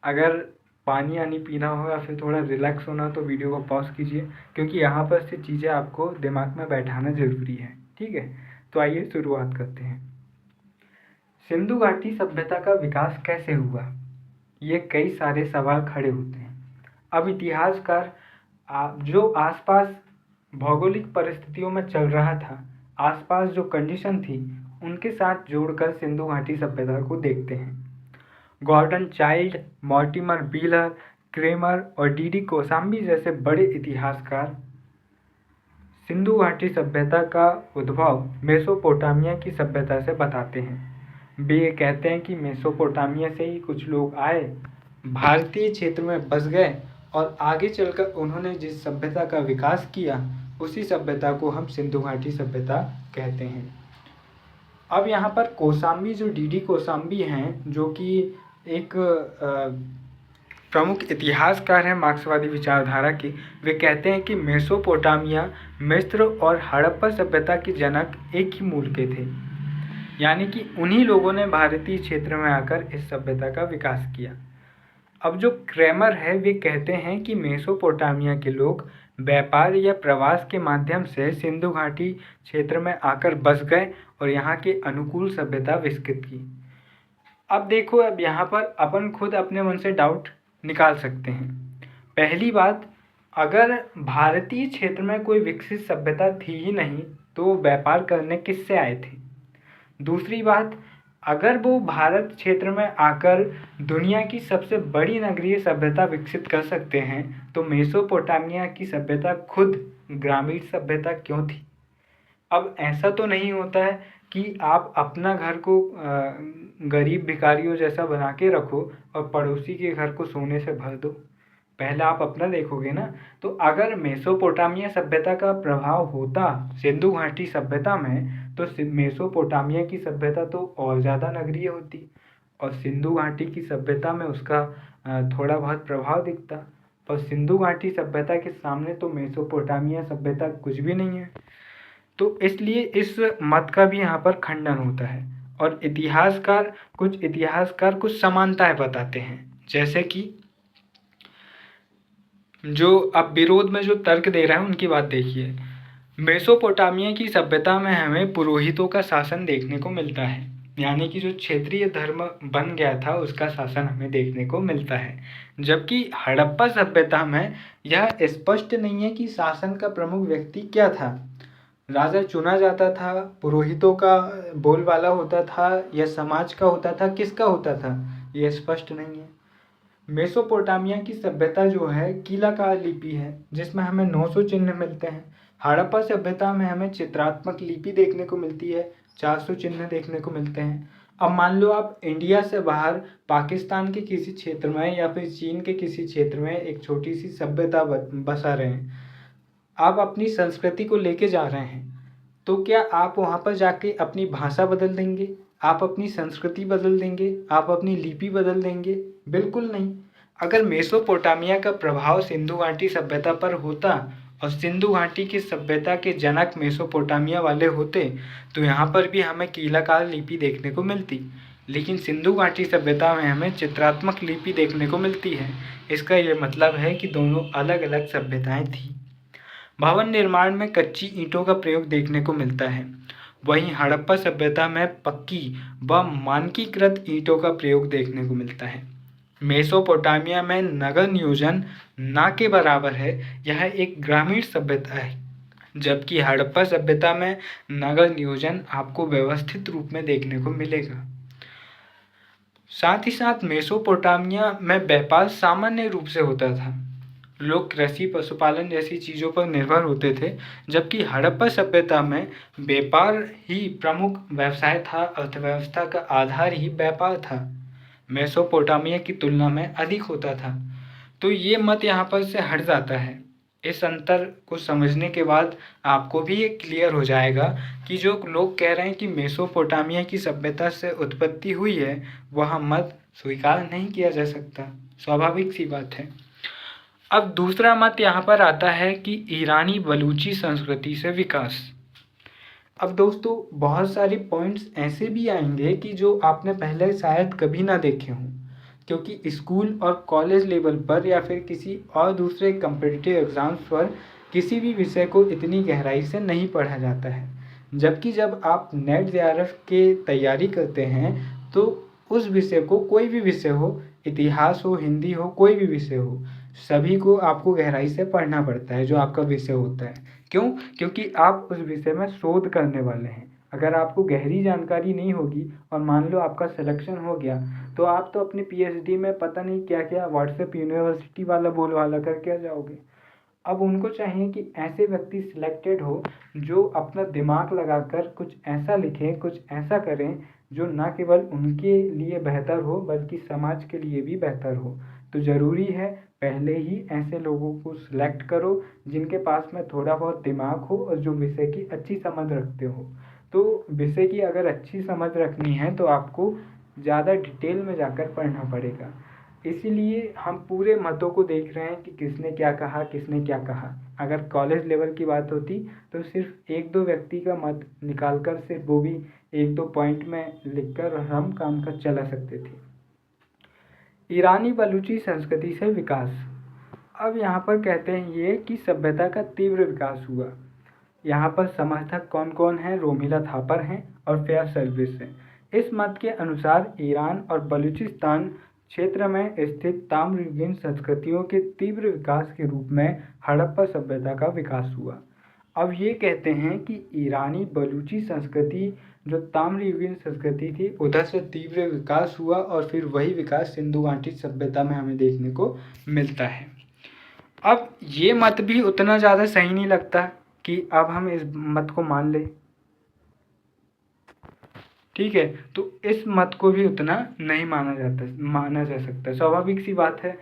अगर पानी वानी पीना हो या फिर थोड़ा रिलैक्स होना तो वीडियो को पॉज कीजिए, क्योंकि यहाँ पर से चीज़ें आपको दिमाग में बैठाना ज़रूरी है। ठीक है, तो आइए शुरुआत करते हैं। सिंधु घाटी सभ्यता का विकास कैसे हुआ, ये कई सारे सवाल खड़े होते हैं। अब इतिहासकार जो आसपास भौगोलिक परिस्थितियों में चल रहा था, आसपास जो कंडीशन थी, उनके साथ जोड़कर सिंधु घाटी सभ्यता को देखते हैं। Gordon Childe, Mortimer Wheeler, Kramer और डीडी कोसाम्बी जैसे बड़े इतिहासकार सिंधु घाटी सभ्यता का उद्भव मेसोपोटामिया की सभ्यता से बताते हैं। वे ये कहते हैं कि मेसोपोटामिया से ही कुछ लोग आए, भारतीय क्षेत्र में बस गए और आगे चलकर उन्होंने जिस सभ्यता का विकास किया, उसी सभ्यता को हम सिंधु घाटी सभ्यता कहते हैं। अब यहाँ पर कोसाम्बी, जो डीडी कोसाम्बी हैं, जो कि एक प्रमुख इतिहासकार हैं मार्क्सवादी विचारधारा के, वे कहते हैं कि मेसोपोटामिया, मिस्र और हड़प्पा सभ्यता के जनक एक ही मूल के थे, यानी कि उन्हीं लोगों ने भारतीय क्षेत्र में आकर इस सभ्यता का विकास किया। अब जो क्रेमर है, वे कहते हैं कि मेसोपोटामिया के लोग व्यापार या प्रवास के माध्यम से सिंधु घाटी क्षेत्र में आकर बस गए और यहाँ के अनुकूल सभ्यता विकसित की। अब देखो, अब यहाँ पर अपन खुद अपने मन से डाउट निकाल सकते हैं। पहली बात, अगर भारतीय क्षेत्र में कोई विकसित सभ्यता थी ही नहीं तो व्यापार करने किससे आए थे। दूसरी बात, अगर वो भारत क्षेत्र में आकर दुनिया की सबसे बड़ी नगरीय सभ्यता विकसित कर सकते हैं, तो मेसोपोटामिया की सभ्यता खुद ग्रामीण सभ्यता क्यों थी। अब ऐसा तो नहीं होता है कि आप अपना घर को गरीब भिखारियों जैसा बना के रखो और पड़ोसी के घर को सोने से भर दो। पहले आप अपना देखोगे ना। तो अगर मेसोपोटामिया सभ्यता का प्रभाव होता सिंधु घाटी सभ्यता में, तो मेसोपोटामिया की सभ्यता तो और ज़्यादा नगरीय होती और सिंधु घाटी की सभ्यता में उसका थोड़ा बहुत प्रभाव दिखता। पर सिंधु घाटी सभ्यता के सामने तो मेसोपोटामिया सभ्यता कुछ भी नहीं है। तो इसलिए इस मत का भी यहाँ पर खंडन होता है और इतिहासकार कुछ समानताएं बताते हैं। जैसे कि जो अब विरोध में जो तर्क दे रहा है उनकी बात देखिए। मेसोपोटामिया की सभ्यता में हमें पुरोहितों का शासन देखने को मिलता है, यानी कि जो क्षेत्रीय धर्म बन गया था उसका शासन हमें देखने को मिलता है। जबकि हड़प्पा सभ्यता में यह स्पष्ट नहीं है कि शासन का प्रमुख व्यक्ति क्या था। राजा चुना जाता था, पुरोहितों का बोलबाला होता था या समाज का होता था, किसका होता था, यह स्पष्ट नहीं है। मेसोपोटामिया की सभ्यता जो है कीलाकार लिपि है, जिसमें हमें 900 चिन्ह मिलते हैं। हड़प्पा सभ्यता में हमें चित्रात्मक लिपि देखने को मिलती है, 400 चिन्ह देखने को मिलते हैं। अब मान लो आप इंडिया से बाहर पाकिस्तान के किसी क्षेत्र में या फिर चीन के किसी क्षेत्र में एक छोटी सी सभ्यता बसा रहे हैं, आप अपनी संस्कृति को लेके जा रहे हैं, तो क्या आप वहाँ पर जाके अपनी भाषा बदल देंगे, आप अपनी संस्कृति बदल देंगे, आप अपनी लिपि बदल देंगे? बिल्कुल नहीं। अगर मेसोपोटामिया का प्रभाव सिंधु घाटी सभ्यता पर होता और सिंधु घाटी की सभ्यता के जनक मेसोपोटामिया वाले होते, तो यहाँ पर भी हमें कीलाकार लिपि देखने को मिलती। लेकिन सिंधु घाटी सभ्यता में हमें चित्रात्मक लिपि देखने को मिलती है। इसका ये मतलब है कि दोनों अलग अलग सभ्यताएं थी। भवन निर्माण में कच्ची ईंटों का प्रयोग देखने को मिलता है, वहीं हड़प्पा सभ्यता में पक्की व मानकीकृत ईंटों का प्रयोग देखने को मिलता है। मेसोपोटामिया में नगर नियोजन ना के बराबर है, यह एक ग्रामीण सभ्यता है, जबकि हड़प्पा सभ्यता में नगर नियोजन आपको व्यवस्थित रूप में देखने को मिलेगा। साथ ही साथ मेसोपोटामिया में व्यापार सामान्य रूप से होता था, लोग कृषि पशुपालन जैसी चीज़ों पर निर्भर होते थे, जबकि हड़प्पा सभ्यता में व्यापार ही प्रमुख व्यवसाय था, अर्थव्यवस्था का आधार ही व्यापार था, मेसोपोटामिया की तुलना में अधिक होता था। तो ये मत यहाँ पर से हट जाता है। इस अंतर को समझने के बाद आपको भी ये क्लियर हो जाएगा कि जो लोग कह रहे हैं कि मेसोपोटामिया की सभ्यता से उत्पत्ति हुई है, वह मत स्वीकार नहीं किया जा सकता। स्वाभाविक सी बात है। अब दूसरा मत यहाँ पर आता है कि ईरानी बलूची संस्कृति से विकास। अब दोस्तों बहुत सारे पॉइंट्स ऐसे भी आएंगे कि जो आपने पहले शायद कभी ना देखे हों, क्योंकि स्कूल और कॉलेज लेवल पर या फिर किसी और दूसरे कम्पिटिटिव एग्ज़ाम्स पर किसी भी विषय को इतनी गहराई से नहीं पढ़ा जाता है। जबकि जब आप नेट जेआरएफ के तैयारी करते हैं तो उस विषय को, कोई भी विषय हो, इतिहास हो, हिंदी हो, कोई भी विषय हो, सभी को आपको गहराई से पढ़ना पड़ता है जो आपका विषय होता है। क्यों? क्योंकि आप उस विषय में शोध करने वाले हैं। अगर आपको गहरी जानकारी नहीं होगी और मान लो आपका सिलेक्शन हो गया, तो आप तो अपनी पीएचडी में पता नहीं क्या क्या व्हाट्सएप यूनिवर्सिटी वाला बोलवाला करके आ जाओगे। अब उनको चाहिए कि ऐसे व्यक्ति सिलेक्टेड हो जो अपना दिमाग लगाकर कुछ ऐसा लिखें, कुछ ऐसा करें जो ना केवल उनके लिए बेहतर हो बल्कि समाज के लिए भी बेहतर हो। तो ज़रूरी है पहले ही ऐसे लोगों को सिलेक्ट करो जिनके पास में थोड़ा बहुत दिमाग हो और जो विषय की अच्छी समझ रखते हो। तो विषय की अगर अच्छी समझ रखनी है तो आपको ज़्यादा डिटेल में जाकर पढ़ना पड़ेगा। इसीलिए हम पूरे मतों को देख रहे हैं कि किसने क्या कहा, किसने क्या कहा। अगर कॉलेज लेवल की बात होती तो सिर्फ एक दो व्यक्ति का मत निकाल कर, सिर्फ वो भी एक दो पॉइंट में लिखकर हम काम कर चला सकते थे। ईरानी बलूची संस्कृति से विकास। अब यहाँ पर कहते हैं ये कि सभ्यता का तीव्र विकास हुआ। यहाँ पर समर्थक कौन कौन हैं? रोमिला थापर हैं और फेयर सर्विस हैं। इस मत के अनुसार ईरान और बलूचिस्तान क्षेत्र में स्थित ताम्रयुगीन संस्कृतियों के तीव्र विकास के रूप में हड़प्पा सभ्यता का विकास हुआ। अब ये कहते हैं कि ईरानी बलूची संस्कृति जो ताम्रयुगीन संस्कृति थी उधर से तीव्र विकास हुआ और फिर वही विकास सिंधु घाटी सभ्यता में हमें देखने को मिलता है। अब ये मत भी उतना ज़्यादा सही नहीं लगता कि अब हम इस मत को मान लें, ठीक है। तो इस मत को भी उतना नहीं माना जा सकता। स्वाभाविक सी बात है,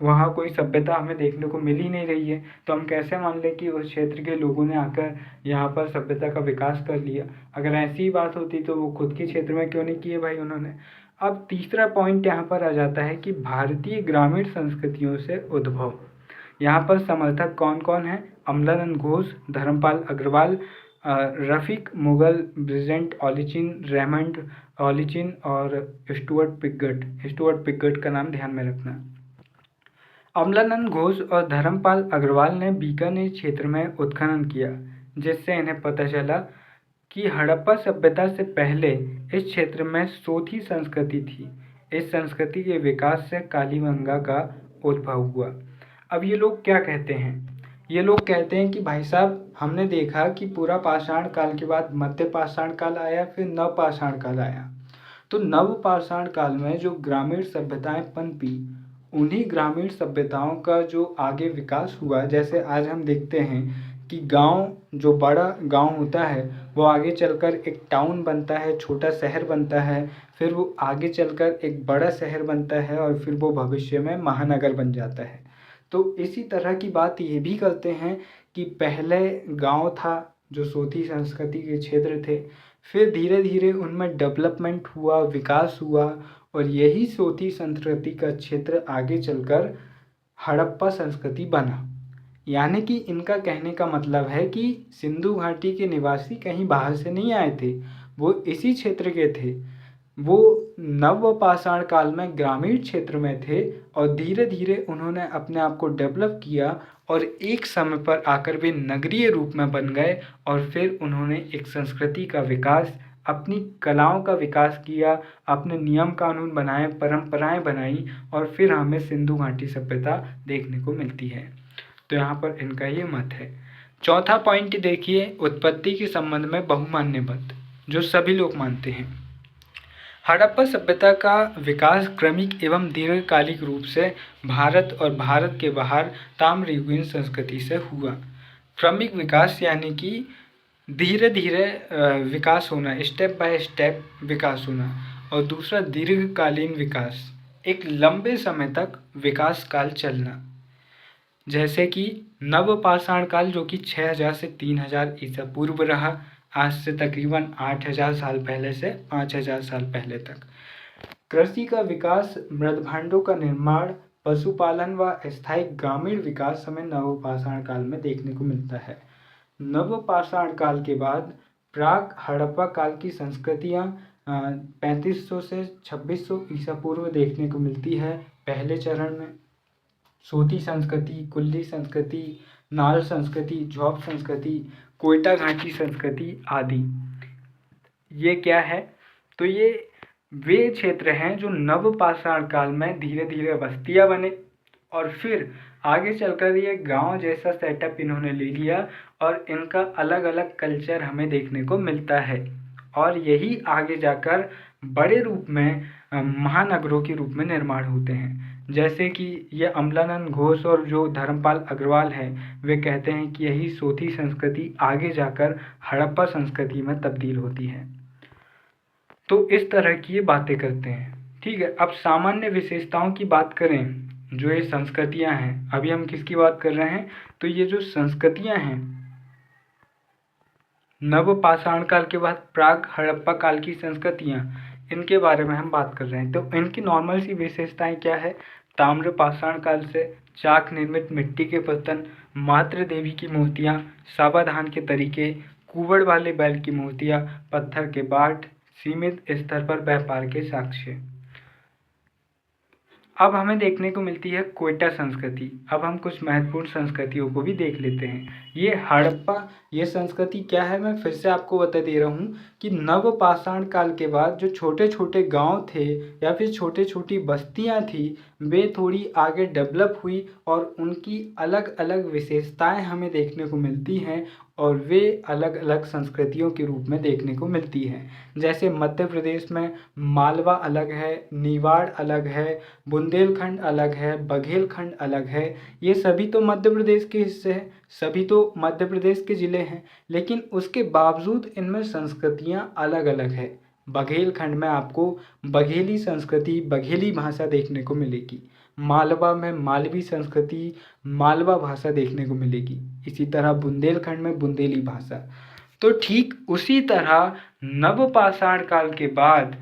वहाँ कोई सभ्यता हमें देखने को मिल ही नहीं रही है, तो हम कैसे मान लें कि उस क्षेत्र के लोगों ने आकर यहाँ पर सभ्यता का विकास कर लिया। अगर ऐसी ही बात होती तो वो खुद के क्षेत्र में क्यों नहीं किए भाई उन्होंने। अब तीसरा पॉइंट यहाँ पर आ जाता है कि भारतीय ग्रामीण संस्कृतियों से उद्भव। यहाँ पर समर्थक कौन कौन है? अमलानंद घोष, धर्मपाल अग्रवाल, रफ़ीक मुगल, ब्रिजेंट ऑलिचिन, रेमंड ऑलिचिन और स्टुअर्ट पिगट का नाम ध्यान में रखना। अमलानंद घोष और धर्मपाल अग्रवाल ने बीकानेर क्षेत्र में उत्खनन किया, जिससे इन्हें पता चला कि हड़प्पा सभ्यता से पहले इस क्षेत्र में सोथी संस्कृति थी। इस संस्कृति के विकास से कालीबंगा का उद्भव हुआ। अब ये लोग क्या कहते हैं? ये लोग कहते हैं कि भाई साहब हमने देखा कि पूरा पाषाण काल के बाद मध्य पाषाण काल आया, फिर नव पाषाण काल आया। तो नव पाषाण काल में जो ग्रामीण सभ्यताएं पनपी, उन्हीं ग्रामीण सभ्यताओं का जो आगे विकास हुआ, जैसे आज हम देखते हैं कि गांव, जो बड़ा गांव होता है वो आगे चलकर एक टाउन बनता है, छोटा शहर बनता है, फिर वो आगे चलकर एक बड़ा शहर बनता है और फिर वो भविष्य में महानगर बन जाता है। तो इसी तरह की बात ये भी करते हैं कि पहले गांव था जो सोथी संस्कृति के क्षेत्र थे, फिर धीरे धीरे उनमें डेवलपमेंट हुआ, विकास हुआ और यही सोथी संस्कृति का क्षेत्र आगे चलकर हड़प्पा संस्कृति बना। यानी कि इनका कहने का मतलब है कि सिंधु घाटी के निवासी कहीं बाहर से नहीं आए थे, वो इसी क्षेत्र के थे। वो नव पाषाण काल में ग्रामीण क्षेत्र में थे और धीरे धीरे उन्होंने अपने आप को डेवलप किया और एक समय पर आकर वे नगरीय रूप में बन गए और फिर उन्होंने एक संस्कृति का विकास, अपनी कलाओं का विकास किया, अपने नियम कानून बनाए, परंपराएं बनाई और फिर हमें सिंधु घाटी सभ्यता देखने को मिलती है। तो यहाँ पर इनका ये मत है। चौथा पॉइंट देखिए, उत्पत्ति के संबंध में बहुमान्य मत जो सभी लोग मानते हैं। हड़प्पा सभ्यता का विकास क्रमिक एवं दीर्घकालिक रूप से भारत और भारत के बाहर ताम्रयुगीन संस्कृति से हुआ। क्रमिक विकास यानी कि धीरे धीरे विकास होना, स्टेप बाय स्टेप विकास होना, और दूसरा दीर्घकालीन विकास, एक लंबे समय तक विकास काल चलना। जैसे कि नवपाषाण काल जो कि 6000 से 3000 ईसा पूर्व रहा, आज से तकरीबन 8000 साल पहले से 5000 साल पहले तक। कृषि का विकास, मृदभांडों का निर्माण, पशुपालन व स्थायी ग्रामीण विकास हमें नवपाषाण काल में देखने को मिलता है। नवपाषाण काल के बाद प्राक हड़प्पा काल की संस्कृतियाँ 3500 से 2600 ईसा पूर्व देखने को मिलती है। पहले चरण में सोती संस्कृति, कुल्ली संस्कृति, नाल संस्कृति, झोप संस्कृति, कोयटा घाटी संस्कृति आदि। ये क्या है? तो ये वे क्षेत्र हैं जो नवपाषाण काल में धीरे धीरे बस्तियां बने और फिर आगे चलकर ये गांव जैसा सेटअप इन्होंने ले लिया और इनका अलग अलग कल्चर हमें देखने को मिलता है और यही आगे जाकर बड़े रूप में महानगरों के रूप में निर्माण होते हैं। जैसे कि ये अमलानंद घोष और जो धर्मपाल अग्रवाल है वे कहते हैं कि यही सोती संस्कृति आगे जाकर हड़प्पा संस्कृति में तब्दील होती है। तो इस तरह की ये बातें करते हैं। ठीक है, अब सामान्य विशेषताओं की बात करें, जो ये संस्कृतियां हैं, अभी हम किसकी बात कर रहे हैं? तो ये जो संस्कृतियां हैं नवपाषाण काल के बाद प्राक हड़प्पा काल की संस्कृतियां, इनके बारे में हम बात कर रहे हैं। तो इनकी नॉर्मल सी विशेषताएं क्या है? ताम्रपाषाण काल से चाक निर्मित मिट्टी के बर्तन, मातृ देवी की मूर्तियां, सावधान के तरीके, कुबड़ वाले बैल की मूर्तियां, पत्थर के बाट, सीमित स्तर पर व्यापार के साक्ष्य। अब हमें देखने को मिलती है कोयटा संस्कृति। अब हम कुछ महत्वपूर्ण संस्कृतियों को भी देख लेते हैं। ये हड़प्पा, ये संस्कृति क्या है, मैं फिर से आपको बता दे रहा हूँ कि नवपाषाण काल के बाद जो छोटे छोटे गांव थे या फिर छोटे छोटी बस्तियां थी, वे थोड़ी आगे डेवलप हुई और उनकी अलग अलग विशेषताएं हमें देखने को मिलती हैं और वे अलग अलग संस्कृतियों के रूप में देखने को मिलती हैं। जैसे मध्य प्रदेश में मालवा अलग है, निवाड़ अलग है, बुंदेलखंड अलग है, बघेलखंड अलग है। ये सभी तो मध्य प्रदेश के हिस्से हैं, सभी तो मध्य प्रदेश के ज़िले हैं, लेकिन उसके बावजूद इनमें संस्कृतियाँ अलग अलग है। बघेलखंड में आपको बघेली संस्कृति, बघेली भाषा देखने को मिलेगी। मालवा में मालवी संस्कृति, मालवा भाषा देखने को मिलेगी। इसी तरह बुंदेलखंड में बुंदेली भाषा। तो ठीक उसी तरह नवपाषाण काल के बाद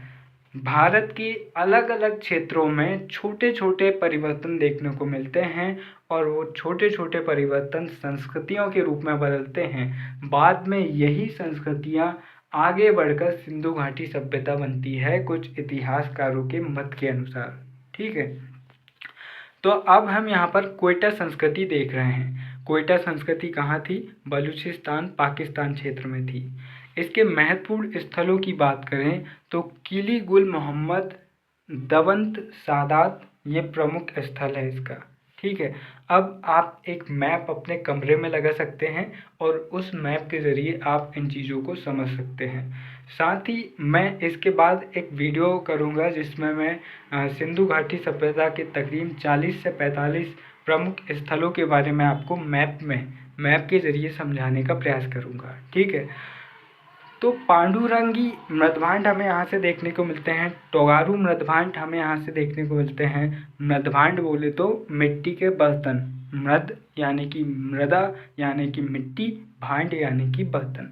भारत के अलग अलग क्षेत्रों में छोटे छोटे परिवर्तन देखने को मिलते हैं और वो छोटे छोटे परिवर्तन संस्कृतियों के रूप में बदलते हैं। बाद में यही संस्कृतियाँ आगे बढ़कर सिंधु घाटी सभ्यता बनती है, कुछ इतिहासकारों के मत के अनुसार। ठीक है, तो अब हम यहाँ पर कोयटा संस्कृति देख रहे हैं। कोयटा संस्कृति कहाँ थी? बलूचिस्तान, पाकिस्तान क्षेत्र में थी। इसके महत्वपूर्ण स्थलों की बात करें तो किली गुल मोहम्मद, दवंत सादात, ये प्रमुख स्थल है इसका। ठीक है, अब आप एक मैप अपने कमरे में लगा सकते हैं और उस मैप के ज़रिए आप इन चीज़ों को समझ सकते हैं। साथ ही मैं इसके बाद एक वीडियो करूंगा जिसमें मैं सिंधु घाटी सभ्यता के तकरीबन 40 से 45 प्रमुख स्थलों के बारे में आपको मैप के ज़रिए समझाने का प्रयास करूंगा। ठीक है, तो पांडुरंगी मृदभांड हमें यहाँ से देखने को मिलते हैं, टोगारू मृदभांड हमें यहाँ से देखने को मिलते हैं। मृदभांड बोले तो मिट्टी के बर्तन, मृद यानी कि मृदा यानी कि मिट्टी, भांड यानी कि बर्तन।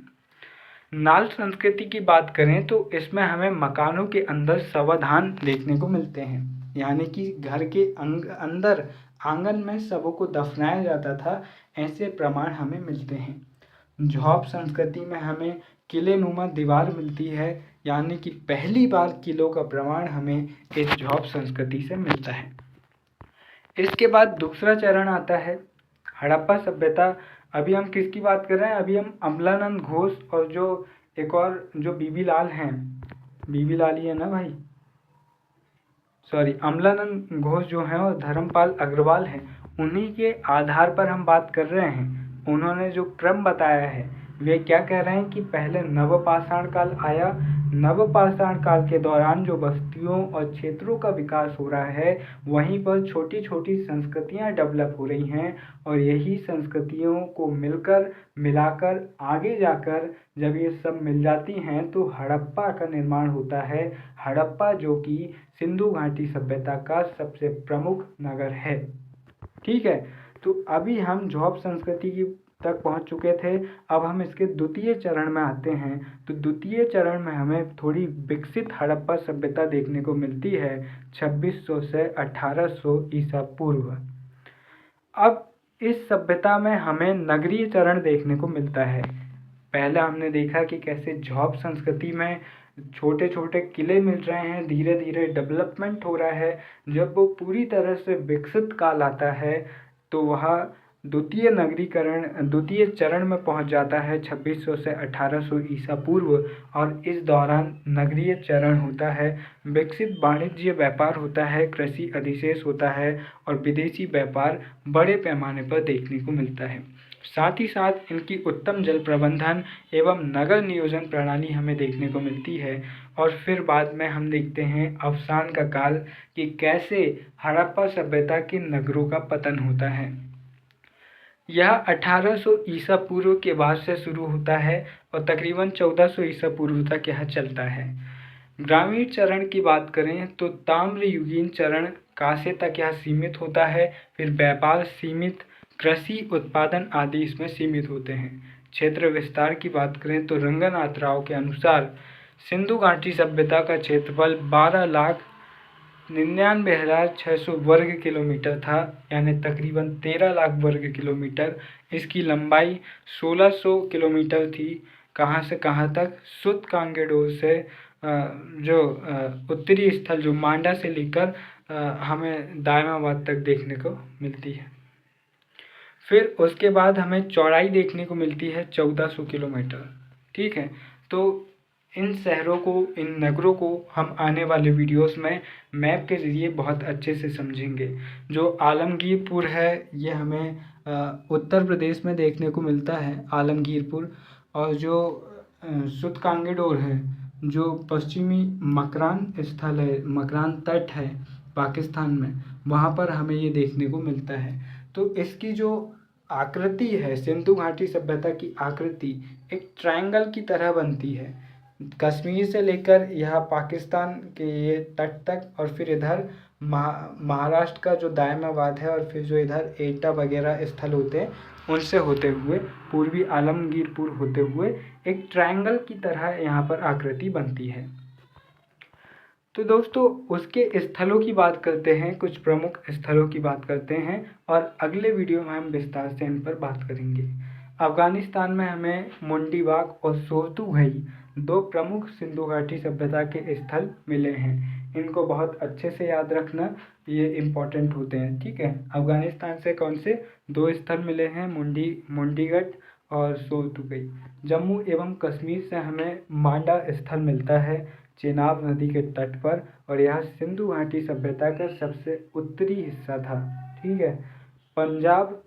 नाल संस्कृति की बात करें तो इसमें हमें मकानों के अंदर सावधान देखने को मिलते हैं, यानी कि घर के अंदर आंगन में शवों को दफनाया जाता था, ऐसे प्रमाण हमें मिलते हैं। झोप संस्कृति में हमें किले नुमा दीवार मिलती है, यानी कि पहली बार किलों का प्रमाण हमें इस झोप संस्कृति से मिलता है। इसके बाद दूसरा चरण आता है हड़प्पा सभ्यता। अभी हम किसकी बात कर रहे हैं? अभी हम अमलानंद घोष और जो एक और जो बीबी लाल हैं, बीबी लाल ही है ना भाई, सॉरी, अमलानंद घोष जो हैं और धर्मपाल अग्रवाल हैं, उन्हीं के आधार पर हम बात कर रहे हैं। उन्होंने जो क्रम बताया है, वे क्या कह रहे हैं कि पहले नवपाषाण काल आया, नवपाषाण काल के दौरान जो बस्तियों और क्षेत्रों का विकास हो रहा है, वहीं पर छोटी छोटी संस्कृतियां डेवलप हो रही हैं और यही संस्कृतियों को मिलाकर आगे जाकर जब ये सब मिल जाती हैं तो हड़प्पा का निर्माण होता है। हड़प्पा जो कि सिंधु घाटी सभ्यता का सबसे प्रमुख नगर है। ठीक है, तो अभी हम जॉब संस्कृति की तक पहुंच चुके थे। अब हम इसके द्वितीय चरण में आते हैं। तो द्वितीय चरण में हमें थोड़ी विकसित हड़प्पा सभ्यता देखने को मिलती है 2600 से 1800 ईसा पूर्व। अब इस सभ्यता में हमें नगरीय चरण देखने को मिलता है। पहले हमने देखा कि कैसे जॉब संस्कृति में छोटे छोटे किले मिल रहे हैं, धीरे धीरे डेवलपमेंट हो रहा है। जब वो पूरी तरह से विकसित काल आता है तो वह द्वितीय चरण में पहुंच जाता है 2600 से 1800 ईसा पूर्व। और इस दौरान नगरीय चरण होता है, विकसित वाणिज्य व्यापार होता है, कृषि अधिशेष होता है और विदेशी व्यापार बड़े पैमाने पर देखने को मिलता है। साथ ही साथ इनकी उत्तम जल प्रबंधन एवं नगर नियोजन प्रणाली हमें देखने को मिलती है। और फिर बाद में हम देखते हैं अवसान का काल कि कैसे हड़प्पा सभ्यता के नगरों का पतन होता है। यह 1800 ईसा पूर्व के बाद से शुरू होता है और तकरीबन 1400 ईसा पूर्व तक यह चलता है। ग्रामीण चरण की बात करें तो ताम्रयुगीन चरण कांसे तक यह सीमित होता है। फिर व्यापार सीमित, कृषि उत्पादन आदि इसमें सीमित होते हैं। क्षेत्र विस्तार की बात करें तो रंगनाथ राव के अनुसार सिंधु घाटी सभ्यता का क्षेत्रफल 12,99,600 वर्ग किलोमीटर था, यानी तकरीबन 13 लाख वर्ग किलोमीटर। इसकी लंबाई 1600 किलोमीटर थी। कहाँ से कहाँ तक? सुत कांगेडोर से जो उत्तरी स्थल जो मांडा से लेकर हमें दायमाबाद तक देखने को मिलती है। फिर उसके बाद हमें चौड़ाई देखने को मिलती है 1400 किलोमीटर। ठीक है, तो इन शहरों को, इन नगरों को हम आने वाले वीडियोस में मैप के ज़रिए बहुत अच्छे से समझेंगे। जो आलमगीरपुर है ये हमें उत्तर प्रदेश में देखने को मिलता है, आलमगीरपुर। और जो सुत कांगेडोर है जो पश्चिमी मकरान स्थल है, मकरान तट है पाकिस्तान में, वहाँ पर हमें ये देखने को मिलता है। तो इसकी जो आकृति है, सिंधु घाटी सभ्यता की आकृति एक ट्रायंगल की तरह बनती है। कश्मीर से लेकर यह पाकिस्तान के ये तट तक, और फिर इधर महाराष्ट्र का जो दायमाबाद है, और फिर जो इधर एटा वगैरह स्थल होते हैं उनसे होते हुए पूर्वी आलमगीरपुर होते हुए एक ट्रायंगल की तरह यहाँ पर आकृति बनती है। तो दोस्तों उसके स्थलों की बात करते हैं, कुछ प्रमुख स्थलों की बात करते हैं और अगले वीडियो में हम विस्तार से इन पर बात करेंगे। अफगानिस्तान में हमें मुंडीबाग और सोर्तुघई दो प्रमुख सिंधु घाटी सभ्यता के स्थल मिले हैं। इनको बहुत अच्छे से याद रखना, ये इम्पोर्टेंट होते हैं। ठीक है, अफगानिस्तान से कौन से दो स्थल मिले हैं? मुंडीगढ़ और सोर्तुघई। जम्मू एवं कश्मीर से हमें मांडा स्थल मिलता है चेनाब नदी के तट पर, और यह सिंधु घाटी सभ्यता का सबसे उत्तरी हिस्सा था। ठीक है, पंजाब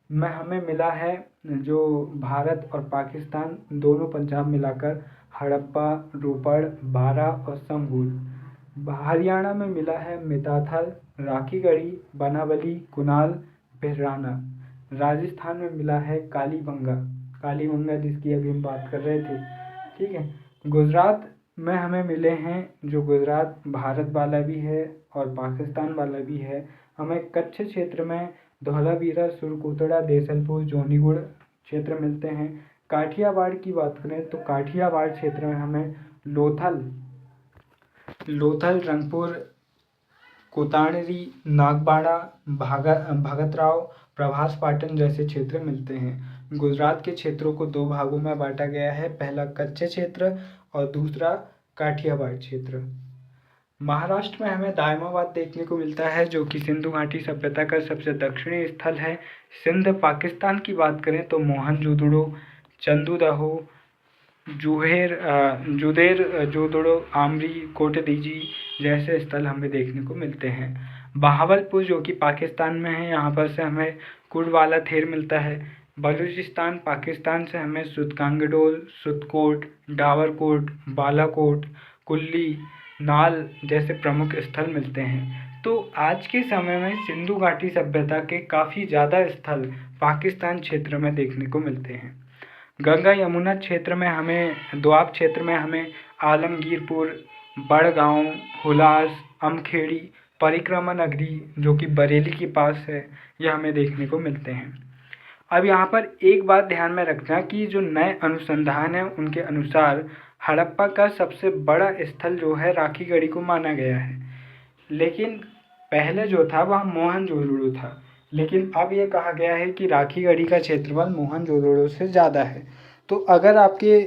में हमें मिला है जो भारत और पाकिस्तान दोनों पंजाब मिलाकर हड़प्पा, रोपड़, बारा और संभूल। हरियाणा में मिला है मिताथल, राखीगढ़ी, बनावली, कुनाल, भिराना। राजस्थान में मिला है कालीबंगा जिसकी अभी हम बात कर रहे थे। ठीक है, गुजरात में हमें मिले हैं, जो गुजरात भारत वाला भी है और पाकिस्तान वाला भी है। हमें कच्छ क्षेत्र में धौलावीरा, सुरकोटड़ा, देसलपुर, जोनीगुड़ क्षेत्र मिलते हैं। काठियावाड़ की बात करें तो काठियावाड़ क्षेत्र में हमें लोथल, रंगपुर, कोताणरी, नागबाड़ा, भगतराव, प्रभास पाटन जैसे क्षेत्र मिलते हैं। गुजरात के क्षेत्रों को दो भागों में बांटा गया है, पहला कच्छ क्षेत्र और दूसरा काठियावाड़ क्षेत्र। महाराष्ट्र में हमें दायमाबाद देखने को मिलता है जो कि सिंधु घाटी सभ्यता का सबसे दक्षिणी स्थल है। सिंध पाकिस्तान की बात करें तो मोहनजोदड़ो, चंदूदाहो, जुदेर जोदड़ो, आमरी, कोटदीजी जैसे स्थल हमें देखने को मिलते हैं। बहावलपुर जो कि पाकिस्तान में है, यहाँ पर से हमें कुड़वाला थेर मिलता है। बलूचिस्तान पाकिस्तान से हमें सुतकांगडोल, सुतकोट, डावरकोट, बालाकोट, कुल्ली, नाल जैसे प्रमुख स्थल मिलते हैं। तो आज के समय में सिंधु घाटी सभ्यता के काफ़ी ज़्यादा स्थल पाकिस्तान क्षेत्र में देखने को मिलते हैं। गंगा यमुना क्षेत्र में हमें, दोआब क्षेत्र में हमें आलमगीरपुर, बड़गांव, हुलास, अमखेड़ी, परिक्रमा नगरी जो कि बरेली के पास है, यह हमें देखने को मिलते हैं। अब यहाँ पर एक बात ध्यान में रखना कि जो नए अनुसंधान हैं उनके अनुसार हड़प्पा का सबसे बड़ा स्थल जो है राखीगढ़ी को माना गया है, लेकिन पहले जो था वह मोहनजोदड़ो था, लेकिन अब ये कहा गया है कि राखीगढ़ी का क्षेत्रफल मोहनजोदड़ो से ज़्यादा है। तो अगर आपके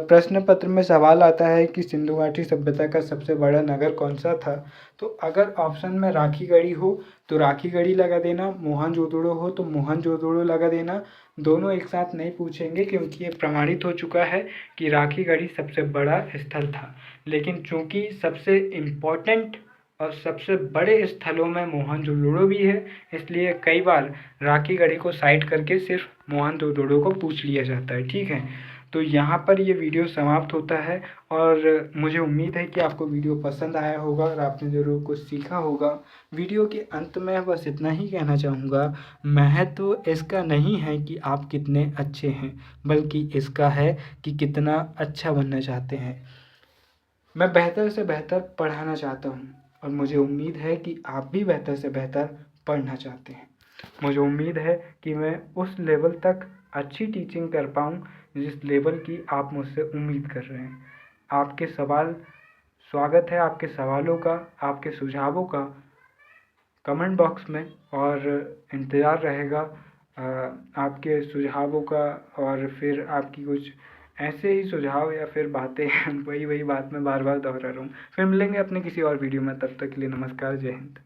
प्रश्न पत्र में सवाल आता है कि सिंधु घाटी सभ्यता का सबसे बड़ा नगर कौन सा था, तो अगर ऑप्शन में राखीगढ़ी हो तो राखीगढ़ी लगा देना, मोहनजोदड़ो हो तो मोहनजोदड़ो लगा देना। दोनों एक साथ नहीं पूछेंगे क्योंकि ये प्रमाणित हो चुका है कि राखीगढ़ी सबसे बड़ा स्थल था, लेकिन चूंकि सबसे इम्पोर्टेंट और सबसे बड़े स्थलों में मोहनजोदड़ो भी है, इसलिए कई बार राखीगढ़ी को साइड करके सिर्फ मोहनजोदड़ो को पूछ लिया जाता है। ठीक है, तो यहाँ पर ये वीडियो समाप्त होता है और मुझे उम्मीद है कि आपको वीडियो पसंद आया होगा और आपने ज़रूर कुछ सीखा होगा। वीडियो के अंत में बस इतना ही कहना चाहूँगा, महत्व इसका नहीं है कि आप कितने अच्छे हैं, बल्कि इसका है कि कितना अच्छा बनना चाहते हैं। मैं बेहतर से बेहतर पढ़ाना चाहता हूँ और मुझे उम्मीद है कि आप भी बेहतर से बेहतर पढ़ना चाहते हैं। मुझे उम्मीद है कि मैं उस लेवल तक अच्छी टीचिंग कर पाऊँ जिस लेवल की आप मुझसे उम्मीद कर रहे हैं। आपके सवाल स्वागत है, आपके सवालों का, आपके सुझावों का कमेंट बॉक्स में, और इंतज़ार रहेगा आपके सुझावों का, और फिर आपकी कुछ ऐसे ही सुझाव या फिर बातें वही बात मैं बार बार दोहरा रहा हूँ। फिर मिलेंगे अपने किसी और वीडियो में, तब तक के लिए नमस्कार, जय हिंद।